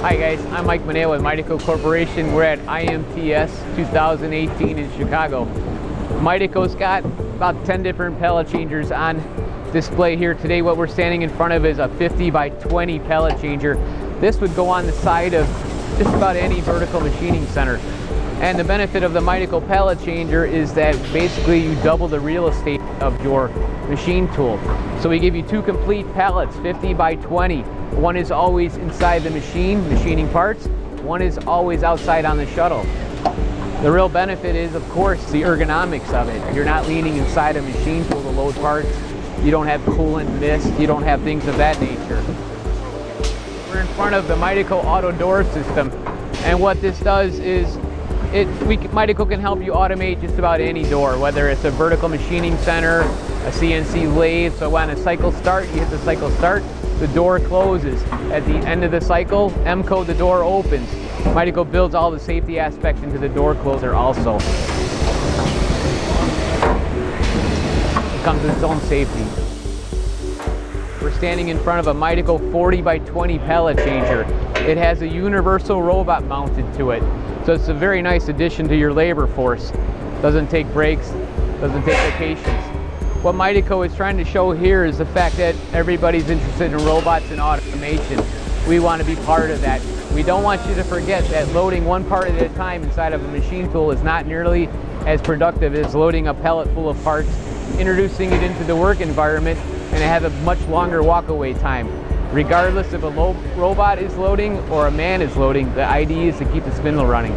Hi guys, I'm Mike Midaco with Midaco Corporation. We're at IMTS 2018 in Chicago. Midaco's got about 10 different pellet changers on display here today. What we're standing in front of is a 50 by 20 pellet changer. This would go on the side of just about any vertical machining center. And the benefit of the Midaco pellet changer is that basically you double the real estate of your machine tool. So we give you two complete pallets, 50 by 20. One is always inside the machine, machining parts. One is always outside on the shuttle. The real benefit is, of course, the ergonomics of it. You're not leaning inside a machine tool to load parts. You don't have coolant mist. You don't have things of that nature. We're in front of the Midaco auto door system. And what this does is Midaco can help you automate just about any door, whether it's a vertical machining center, a CNC lathe. So when a cycle starts, you hit the cycle start, the door closes. At the end of the cycle, M-code, the door opens. Midaco builds all the safety aspects into the door closer also. It comes with its own safety. We're standing in front of a Midaco 40 by 20 pellet changer. It has a universal robot mounted to it. So it's a very nice addition to your labor force. Doesn't take breaks, doesn't take vacations. What Midaco is trying to show here is the fact that everybody's interested in robots and automation. We want to be part of that. We don't want you to forget that loading one part at a time inside of a machine tool is not nearly as productive as loading a pellet full of parts, introducing it into the work environment, and have a much longer walk-away time. Regardless if a robot is loading or a man is loading, the idea is to keep the spindle running.